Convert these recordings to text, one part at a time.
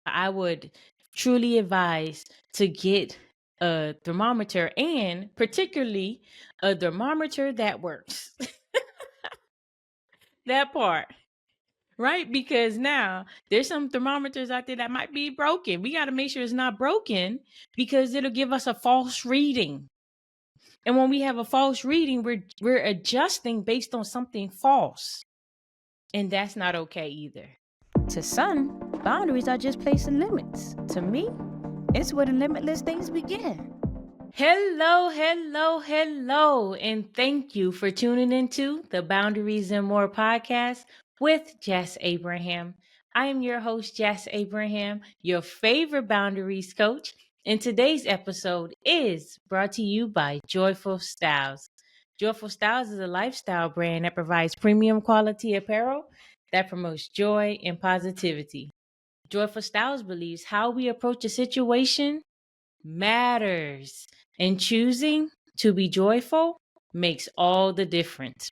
I would truly advise to get a thermometer, and particularly a thermometer that works. That part. Right? Because now there's some thermometers out there that might be broken. We got to make sure it's not broken because it'll give us a false reading. And when we have a false reading, we're adjusting based on something false. And that's not okay either. To some, boundaries are just placing limits. To me, it's where the limitless things begin. Hello, hello, hello. And thank you for tuning into the Boundaries and More podcast with Jess Abraham. I am your host, Jess Abraham, your favorite boundaries coach. And today's episode is brought to you by Joyful Styles. Joyful Styles is a lifestyle brand that provides premium quality apparel that promotes joy and positivity. Joyful Styles believes how we approach a situation matters, and choosing to be joyful makes all the difference.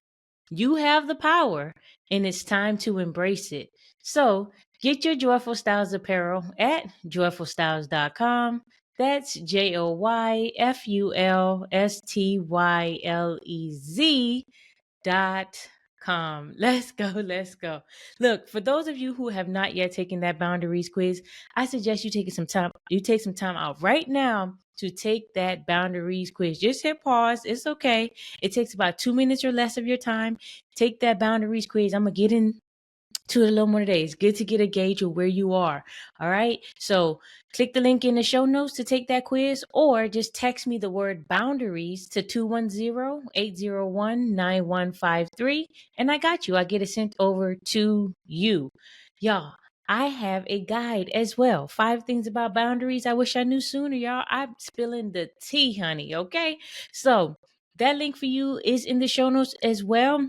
You have the power, and it's time to embrace it. So, get your Joyful Styles apparel at joyfulstyles.com. That's JoyfulStylez.com. Let's go, let's go. Look, for those of you who have not yet taken that boundaries quiz, I suggest you take some time. You take some time out right now to take that boundaries quiz. Just hit pause. It's okay. It takes about 2 minutes or less of your time. Take that boundaries quiz. I'm gonna get in to it a little more today. It's good to get a gauge of where you are. All right. So click the link in the show notes to take that quiz, or just text me the word boundaries to 210-801-9153. And I got you. I get it sent over to you. Y'all, I have a guide as well. 5 things about boundaries I wish I knew sooner, y'all. I'm spilling the tea, honey. Okay. So that link for you is in the show notes as well.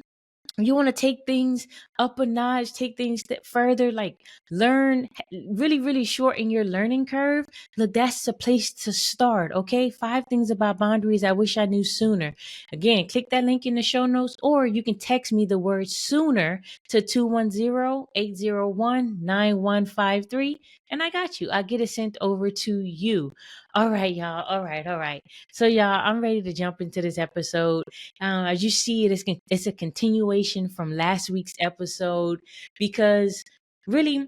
You want to take things up a notch, take things step further, like learn, really shorten your learning curve. Look, that's the place to start. Okay. 5 things about boundaries I wish I knew sooner. Again, click that link in the show notes, or you can text me the word sooner to 210-801-9153. And I got you. I'll get it sent over to you. All right, y'all. All right. So, y'all, I'm ready to jump into this episode. As you see, it's a continuation from last week's episode, because really,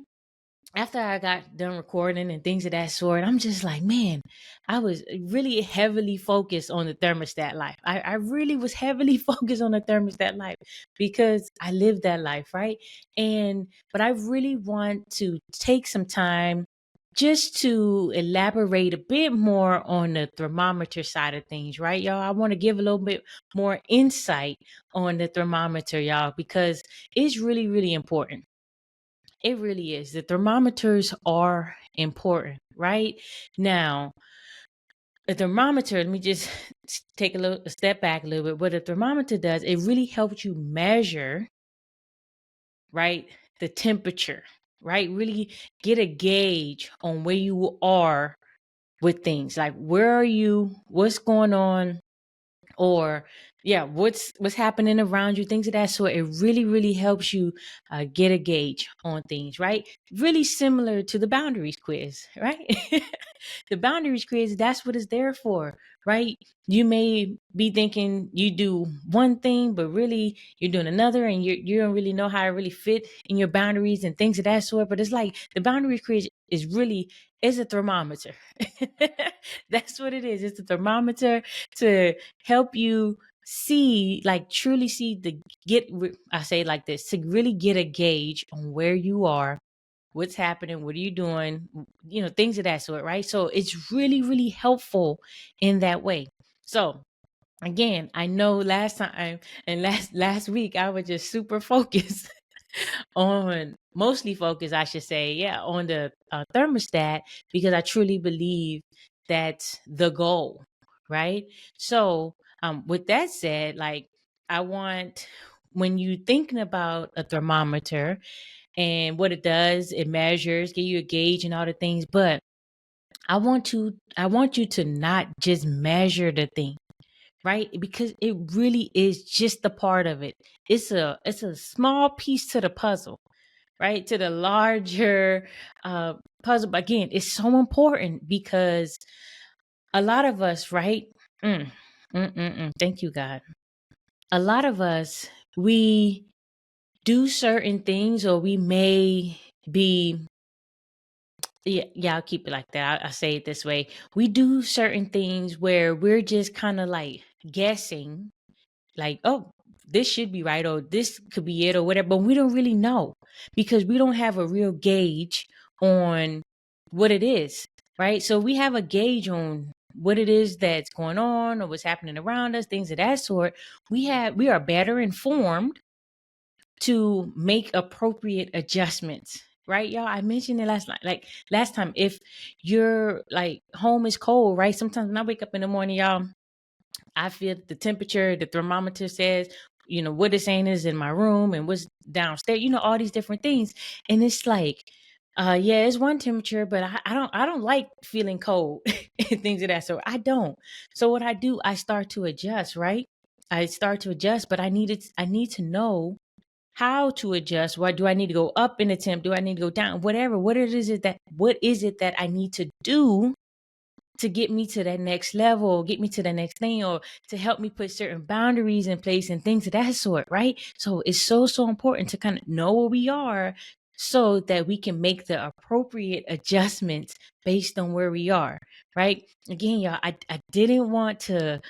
after I got done recording and things of that sort, I'm just like, man, I was really heavily focused on the thermostat life. I really was heavily focused on the thermostat life because I lived that life, right? But I really want to take some time just to elaborate a bit more on the thermometer side of things, right, y'all? I want to give a little bit more insight on the thermometer, y'all, because it's really important. It really is. The thermometers are important, right? Now, a thermometer, let me just take a step back a little bit. What a thermometer does, it really helps you measure, right, the temperature, right? Really get a gauge on where you are with things. Like, where are you? What's going on? Or yeah, what's happening around you, things of that sort. It really helps you get a gauge on things, right? Really similar to the boundaries quiz, right? The boundaries quiz, that's what it's there for, right? You may be thinking you do one thing, but really you're doing another, and you don't really know how to really fit in your boundaries and things of that sort. But it's like the boundaries quiz is a thermometer. That's what it is. It's a thermometer to help you see, like truly see I say it like this, to really get a gauge on where you are, what's happening, what are you doing, things of that sort, right? So it's really helpful in that way. So again, I know last time and last week I was just super focused mostly focused, I should say, yeah, on the thermostat, because I truly believe that's the goal, right? So, with that said, like, I want, when you thinking about a thermometer and what it does, it measures, give you a gauge and all the things, but I want you to not just measure the thing, right? Because it really is just a part of it. It's a small piece to the puzzle, right? To the larger puzzle. But again, it's so important because a lot of us, right? Mm, Thank you, God. A lot of us, we do certain things, or we may be, yeah, I'll keep it like that. I say it this way. We do certain things where we're just kind of like guessing, like, oh, this should be right, or this could be it, or whatever. But we don't really know because we don't have a real gauge on what it is, right? So we have a gauge on what it is that's going on or what's happening around us, things of that sort. We are better informed to make appropriate adjustments, right, y'all? I mentioned it last night, like last time. If your like home is cold, right? Sometimes when I wake up in the morning, y'all, I feel the temperature, the thermometer says, what it's saying is in my room and what's downstairs, all these different things. And it's like, yeah, it's one temperature, but I don't like feeling cold and things of that sort. I don't. So what I do, I start to adjust, right? I start to adjust, but I need to know how to adjust. What do I need to go up in the temp? Do I need to go down? Whatever. What is it that I need to do to get me to that next level, get me to the next thing, or to help me put certain boundaries in place and things of that sort, right? So it's so important to kind of know where we are so that we can make the appropriate adjustments based on where we are, right? Again, y'all, I didn't want to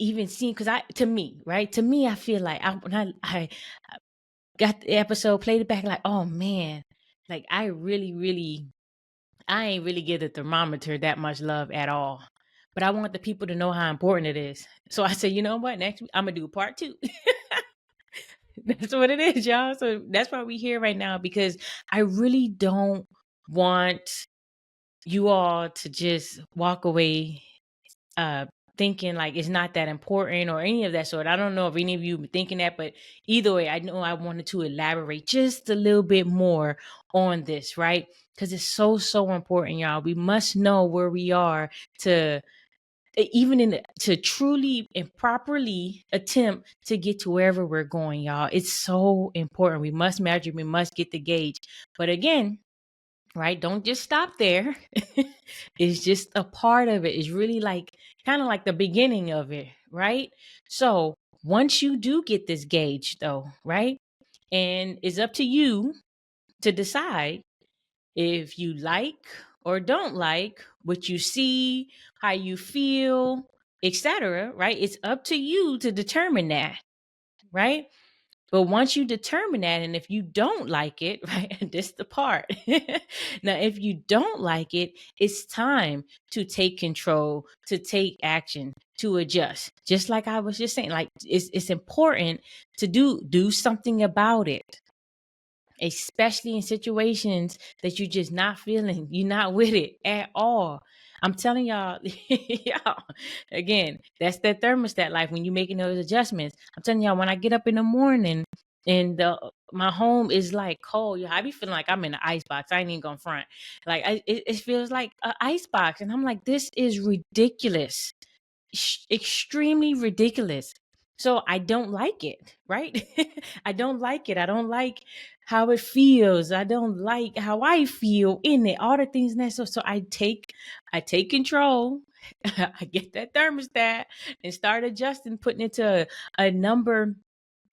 even see, because to me, right? To me, I feel like when I got the episode, played it back, like, oh man, like I ain't really give the thermometer that much love at all. But I want the people to know how important it is. So I said, you know what? Next week I'm gonna do part two. That's what it is, y'all. So that's why we here right now, because I really don't want you all to just walk away uh thinking like it's not that important or any of that sort. I don't know if any of you been thinking that, but either way, I know I wanted to elaborate just a little bit more on this, right? Because it's so important, y'all. We must know where we are to even to truly and properly attempt to get to wherever we're going, y'all. It's so important. We must measure, we must get the gauge. But again, right, don't just stop there. It's just a part of it. It's really like kind of like the beginning of it, right? So once you do get this gauge though, right, and it's up to you to decide if you like or don't like what you see, how you feel, etc., right? It's up to you to determine that, right? But once you determine that, and if you don't like it, right, this the part. Now, if you don't like it, it's time to take control, to take action, to adjust. Just like I was just saying, like it's important to do something about it, especially in situations that you're just not feeling, you're not with it at all. I'm telling y'all, y'all, again, that's that thermostat life when you're making those adjustments. I'm telling y'all, when I get up in the morning and my home is like cold, I be feeling like I'm in an ice box. I ain't even gonna front. Like it feels like an ice box, and I'm like, this is ridiculous, extremely ridiculous. So I don't like it, right? I don't like it. I don't like how it feels. I don't like how I feel in it. All the things and that. So I take control. I get that thermostat and start adjusting, putting it to a number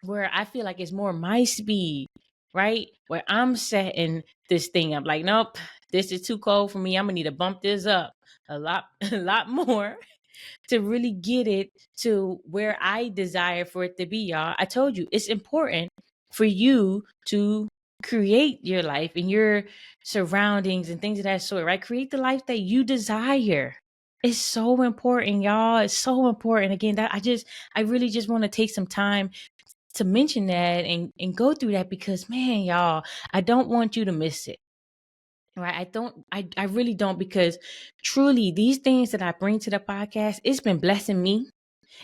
where I feel like it's more my speed, right? Where I'm setting this thing up. Like, nope, this is too cold for me. I'm gonna need to bump this up a lot, a lot more to really get it to where I desire for it to be, y'all. I told you it's important for you to create your life and your surroundings and things of that sort, right? Create the life that you desire. It's so important, y'all. It's so important. Again, that I really just want to take some time to mention that and go through that, because man, y'all, I don't want you to miss it. Right. I really don't, because truly these things that I bring to the podcast, it's been blessing me.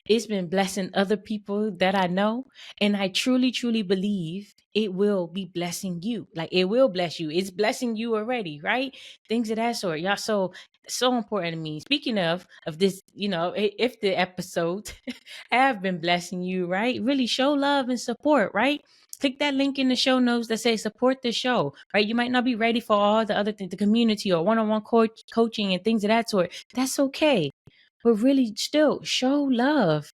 It's been blessing other people that I know. And I truly believe it will be blessing you. Like it will bless you. It's blessing you already, right? Things of that sort. Y'all, so important to me. Speaking of this, if the episodes have been blessing you, right? Really show love and support, right? click that link in the show notes that says support the show, right? You might not be ready for all the other things, the community or one-on-one coaching and things of that sort. That's okay. But really still show love,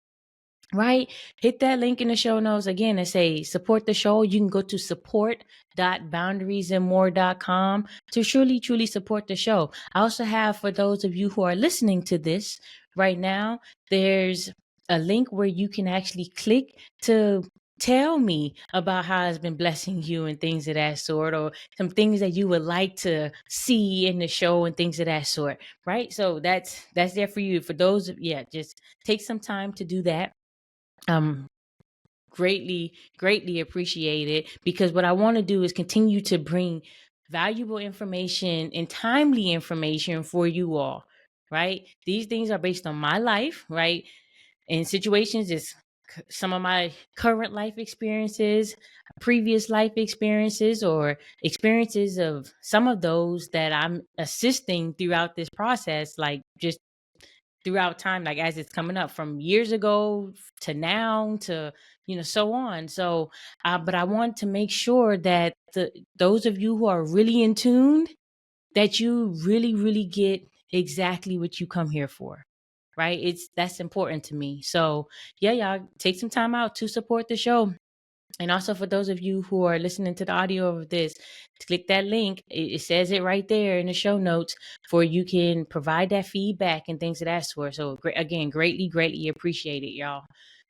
right? Hit that link in the show notes again and say support the show. You can go to support.boundariesandmore.com to truly support the show. I also have, for those of you who are listening to this right now, there's a link where you can actually click to tell me about how it's been blessing you and things of that sort, or some things that you would like to see in the show and things of that sort, right? So that's there for you. For those, just take some time to do that. Greatly appreciate it, because what I want to do is continue to bring valuable information and timely information for you all, right? These things are based on my life, right? And situations is some of my current life experiences, previous life experiences, or experiences of some of those that I'm assisting throughout this process, like just throughout time, like as it's coming up from years ago to now to so on. So but I want to make sure that those of you who are really in tune, that you really get exactly what you come here for, right? That's important to me. So y'all take some time out to support the show. And also, for those of you who are listening to the audio of this, click that link. It says it right there in the show notes, for you can provide that feedback and things of that sort. So again, greatly appreciate it, y'all.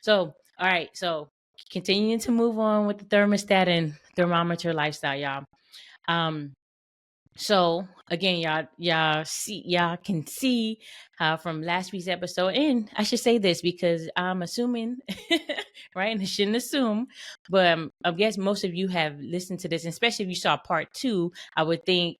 So, all right. So continuing to move on with the thermostat and thermometer lifestyle, y'all. So again, y'all can see from last week's episode, and I should say this because I'm assuming, right? And I shouldn't assume, but I guess most of you have listened to this, and especially if you saw part 2, I would think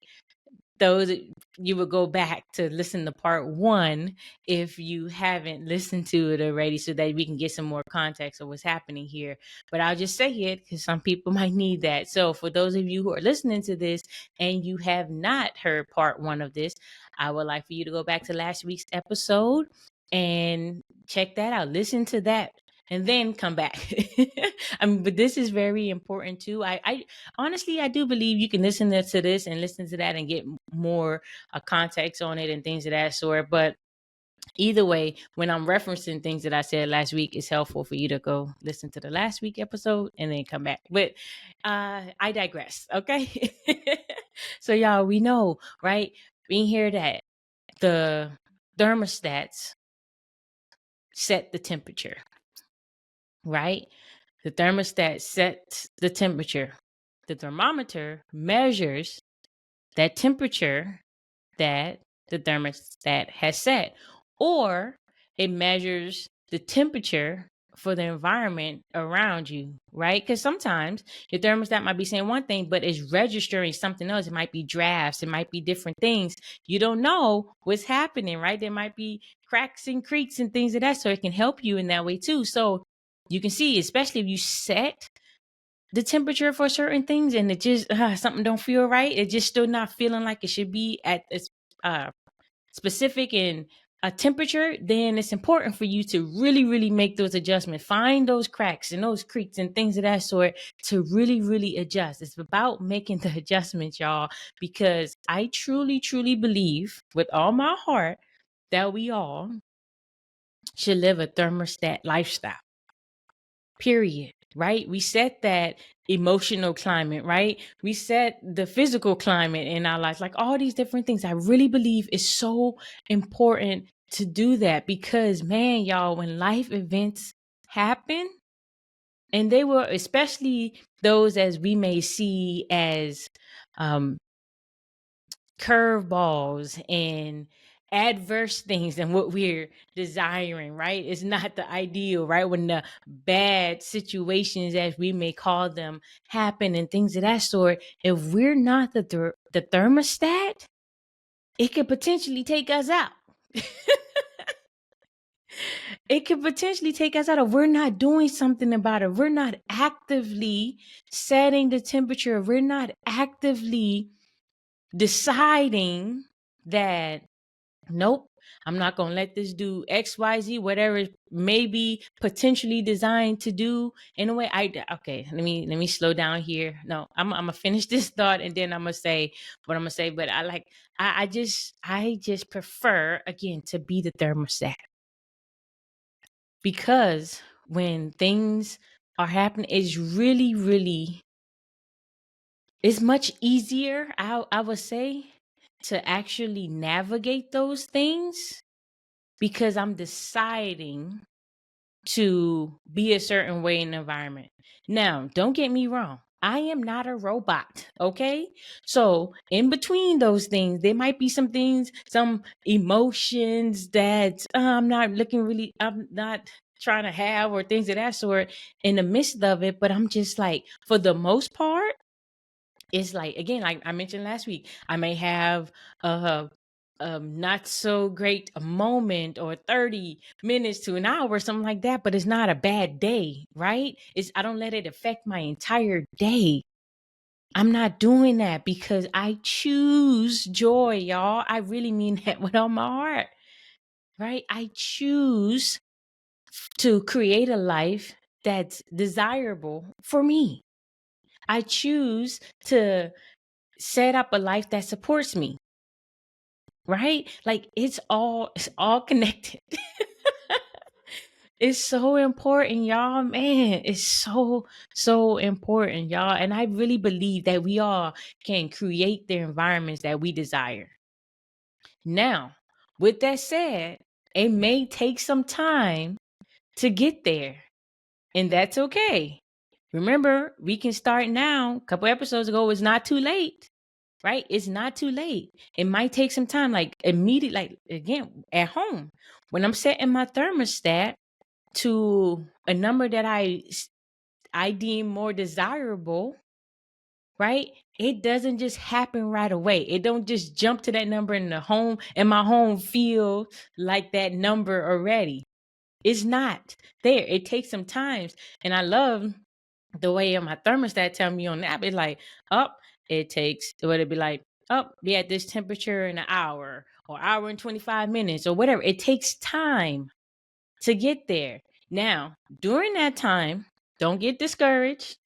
those you would go back to listen to part 1 if you haven't listened to it already, so that we can get some more context of what's happening here. But I'll just say it because some people might need that. So for those of you who are listening to this and you have not heard part 1 of this, I would like for you to go back to last week's episode and check that out. Listen to that and then come back. But this is very important too. I honestly, I do believe you can listen to this and listen to that and get more context on it and things of that sort. But either way, when I'm referencing things that I said last week, it's helpful for you to go listen to the last week episode and then come back. But I digress. Okay. So y'all, we know, right? Being here that the thermostats set the temperature, right? The thermostat sets the temperature. The thermometer measures that temperature that the thermostat has set, or it measures the temperature for the environment around you, right? Because sometimes your thermostat might be saying one thing, but it's registering something else. It might be drafts, it might be different things. You don't know what's happening, right? There might be cracks and creaks and things of that, so it can help you in that way too. So you can see, especially if you set the temperature for certain things and it just something don't feel right, it just still not feeling like it should be at this specific and a temperature, then it's important for you to really make those adjustments, find those cracks and those creaks and things of that sort to really adjust. It's about making the adjustments, y'all, because I truly believe with all my heart that we all should live a thermostat lifestyle, period. Right? We set that emotional climate, right? We set the physical climate in our lives, like all these different things. I really believe it's so important to do that, because man, y'all, when life events happen, and they were especially those as we may see as curveballs and adverse things than what we're desiring, right? It's not the ideal, right? When the bad situations, as we may call them, happen and things of that sort, if we're not the thermostat, it could potentially take us out. It could potentially take us out if we're not doing something about it. We're not actively setting the temperature. We're not actively deciding that, nope, I'm not going to let this do XYZ, whatever it may be potentially designed to do in a way. Okay, let me slow down here. No, I'm going to finish this thought and then I'm going to say what I'm going to say. But I just prefer, again, to be the thermostat, because when things are happening, it's much easier, I would say, to actually navigate those things because I'm deciding to be a certain way in the environment. Now, don't get me wrong. I am not a robot, okay? So, in between those things, there might be some things, some emotions that I'm not trying to have, or things of that sort in the midst of it. But I'm just like, for the most part, it's like, again, like I mentioned last week, I may have a not so great moment, or 30 minutes to an hour, something like that, but it's not a bad day, right? I don't let it affect my entire day. I'm not doing that because I choose joy, y'all. I really mean that with all my heart, right? I choose to create a life that's desirable for me. I choose to set up a life that supports me, right? Like it's all connected. It's so important, y'all. Man, it's so important, y'all. And I really believe that we all can create the environments that we desire. Now, with that said, it may take some time to get there, and that's okay. Remember, we can start now. A couple episodes ago, it's not too late, right? It's not too late. It might take some time, like immediate, like again, at home. When I'm setting my thermostat to a number that I deem more desirable, right? It doesn't just happen right away. It don't just jump to that number in the home and my home feel like that number already. It's not there. It takes some time. And I love the way my thermostat tell me on the app. It's like, up, it takes, what it be like, up, be at this temperature in an hour, or hour and 25 minutes, or whatever. It takes time to get there. Now, during that time, don't get discouraged.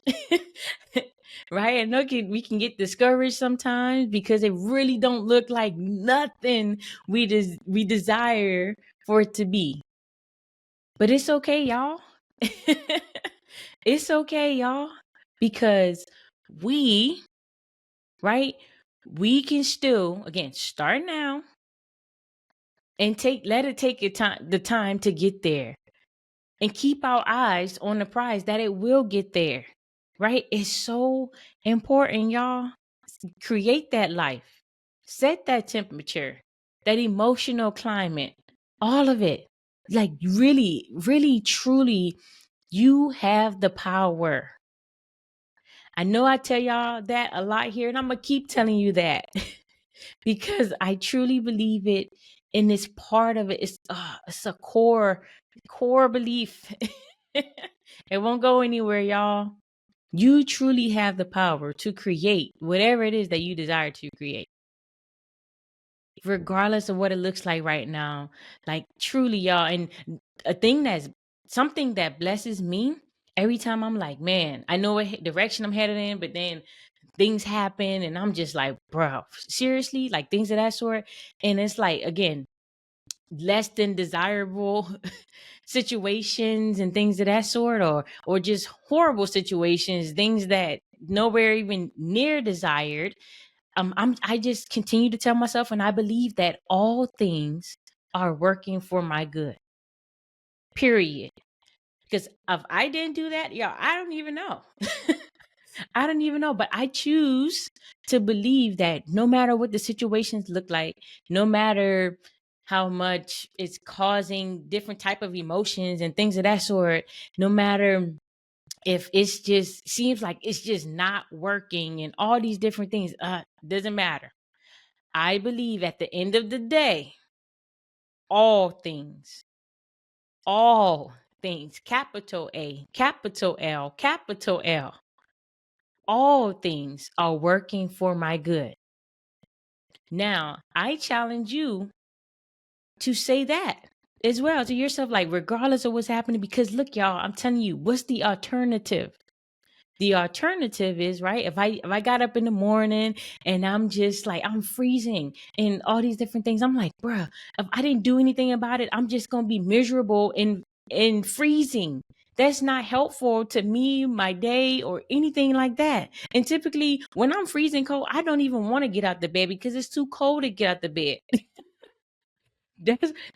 Right? And look, we can get discouraged sometimes because it really don't look like nothing we desire for it to be. But it's okay, y'all. It's okay, y'all, because we, right? We can still, again, start now and let it take the time to get there, and keep our eyes on the prize that it will get there, right? It's so important, y'all. Create that life, set that temperature, that emotional climate, all of it. Like, really, really, truly, you have the power. I know I tell y'all that a lot here, and I'm going to keep telling you that because I truly believe it. And it's part of it. It's a core belief. It won't go anywhere, y'all. You truly have the power to create whatever it is that you desire to create, regardless of what it looks like right now. Like, truly, y'all. And something that blesses me every time, I'm like, man, I know what direction I'm headed in, but then things happen and I'm just like, bro, seriously, like things of that sort. And it's like, again, less than desirable situations and things of that sort, or just horrible situations, things that nowhere even near desired. I just continue to tell myself, and I believe that all things are working for my good, period. Because if I didn't do that, y'all, I don't even know. I don't even know, but I choose to believe that no matter what the situations look like, no matter how much it's causing different type of emotions and things of that sort, no matter if it's just seems like it's just not working and all these different things, doesn't matter. I believe at the end of the day, all things, all things, capital A, capital L, capital L, all things are working for my good. Now, I challenge you to say that as well to yourself, like regardless of what's happening. Because look, y'all, I'm telling you, what's the alternative? The alternative is, right, if I got up in the morning and I'm just like, I'm freezing and all these different things, I'm like, bruh, if I didn't do anything about it, I'm just gonna be miserable and freezing. That's not helpful to me, my day, or anything like that. And typically when I'm freezing cold, I don't even want to get out the bed because it's too cold to get out the bed.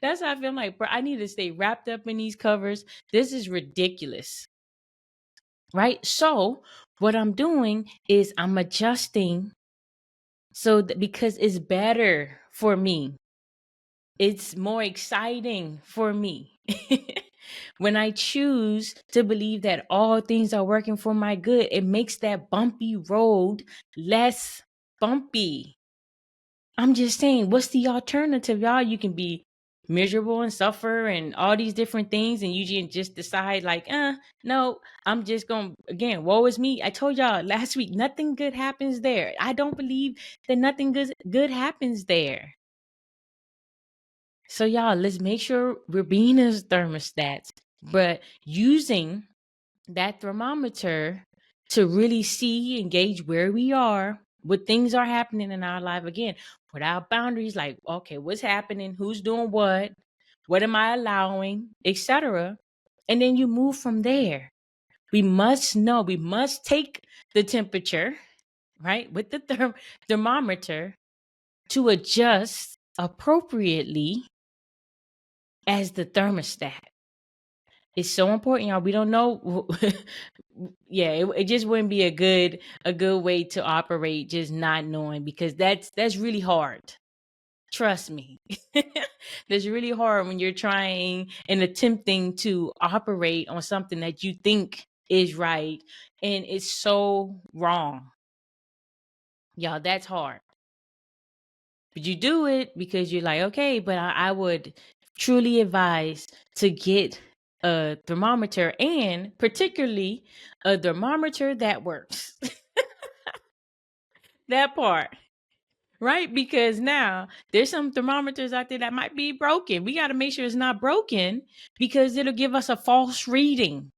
That's how I feel. Like, bro, I need to stay wrapped up in these covers. This is ridiculous. Right? So what I'm doing is I'm adjusting so that, because it's better for me. It's more exciting for me. When I choose to believe that all things are working for my good, it makes that bumpy road less bumpy. I'm just saying, what's the alternative, y'all? You can be miserable and suffer and all these different things, and you just decide, like, no, I'm just gonna, again, woe is me. I told y'all last week, nothing good happens there. I don't believe that nothing good happens there. So, y'all, let's make sure we're being as thermostats, but using that thermometer to really see and gauge where we are, what things are happening in our life, again, without boundaries, like, okay, what's happening, who's doing what am I allowing, etc. And then you move from there. We must know, we must take the temperature, right, with the thermometer to adjust appropriately as the thermostat. It's so important, y'all. We don't know. Yeah, it just wouldn't be a good way to operate, just not knowing, because that's really hard. Trust me. That's really hard when you're trying and attempting to operate on something that you think is right and it's so wrong. Y'all, that's hard. But you do it because you're like, okay, but I would truly advise to get a thermometer, and particularly a thermometer that works. That part, right? Because now there's some thermometers out there that might be broken. We got to make sure it's not broken, because it'll give us a false reading.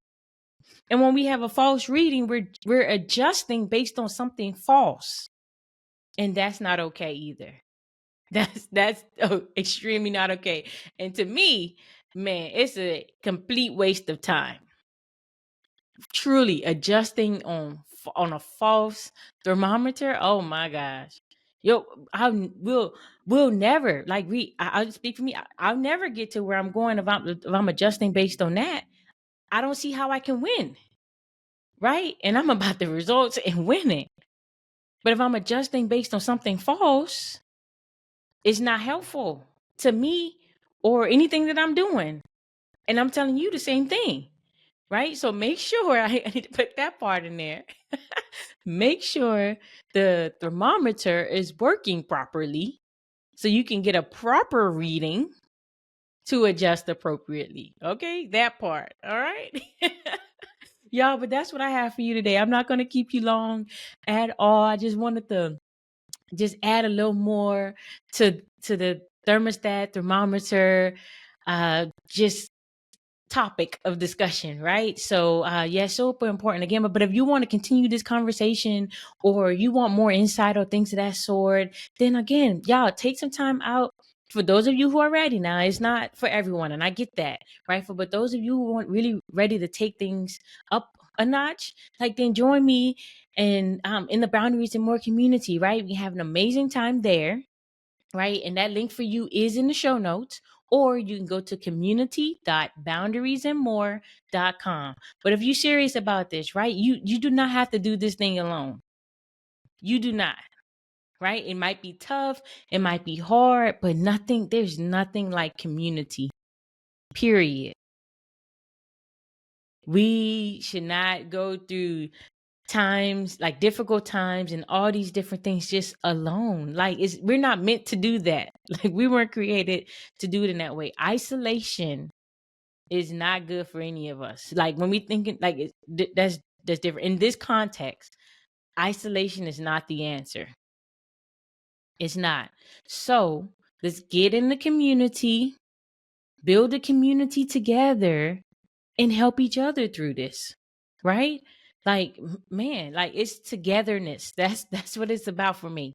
And when we have a false reading, we're adjusting based on something false. And that's not okay either. That's extremely not okay. And to me, man, it's a complete waste of time. Truly adjusting on a false thermometer. Oh my gosh. Yo, we'll never, like, I'll just speak for me. I'll never get to where I'm going if I'm adjusting based on that. I don't see how I can win. Right? And I'm about the results and winning. But if I'm adjusting based on something false, it's not helpful to me or anything that I'm doing. And I'm telling you the same thing, right? So make sure, I need to put that part in there. Make sure the thermometer is working properly so you can get a proper reading to adjust appropriately. Okay, that part. All right. Y'all, but that's what I have for you today. I'm not going to keep you long at all. I just wanted to just add a little more to the thermostat, thermometer, just topic of discussion, right? So yeah, super important again. But if you want to continue this conversation, or you want more insight or things of that sort, then again, y'all, take some time out. For those of you who are ready, now it's not for everyone, and I get that, right? But those of you who want really ready to take things up a notch, like, then join me and in the Boundaries and More community, right? We have an amazing time there, right? And that link for you is in the show notes, or you can go to community.boundariesandmore.com. But if you're serious about this, right, you do not have to do this thing alone. You do not, right? It might be tough, it might be hard, but there's nothing like community, period. We should not go through times, like difficult times and all these different things, just alone. Like, we're not meant to do that. Like, we weren't created to do it in that way. Isolation is not good for any of us. Like, when we thinking, like, that's different in this context. Isolation is not the answer. It's not. So Let's get in the community, build a community together, and help each other through this, right? Like, man, like it's togetherness. That's what it's about for me.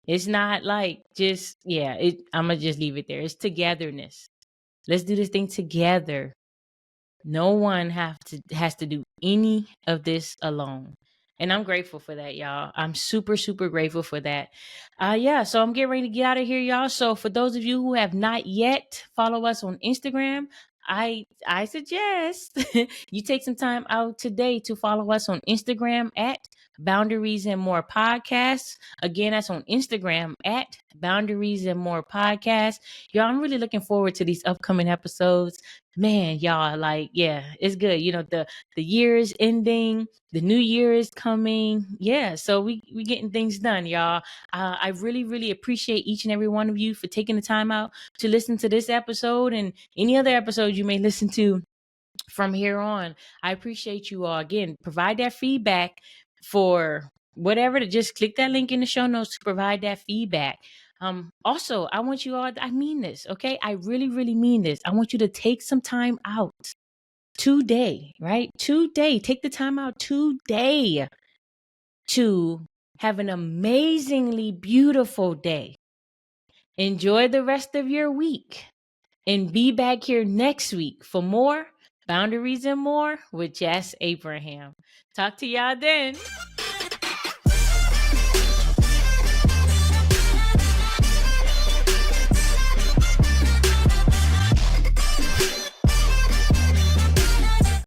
It's not like just, yeah, I'm gonna just leave it there. It's togetherness. Let's do this thing together. No one has to do any of this alone. And I'm grateful for that, y'all. I'm super, super grateful for that. Yeah, so I'm getting ready to get out of here, y'all. So for those of you who have not yet follow us on Instagram, I suggest you take some time out today to follow us on Instagram at Boundaries and More Podcasts. Again, that's on Instagram at Boundaries and More Podcasts. Y'all, I'm really looking forward to these upcoming episodes. Man, y'all, like, yeah, it's good. You know, the year is ending, the new year is coming. Yeah, so we getting things done, y'all. I really, really appreciate each and every one of you for taking the time out to listen to this episode and any other episode you may listen to from here on. I appreciate you all. Again, provide that feedback for whatever, to just click that link in the show notes to provide that feedback. Also, I want you all, I mean this, okay? I really, really mean this. I want you to take some time out today, right? Today, take the time out today to have an amazingly beautiful day. Enjoy the rest of your week and be back here next week for more Boundaries and More with Jess Abraham. Talk to y'all then.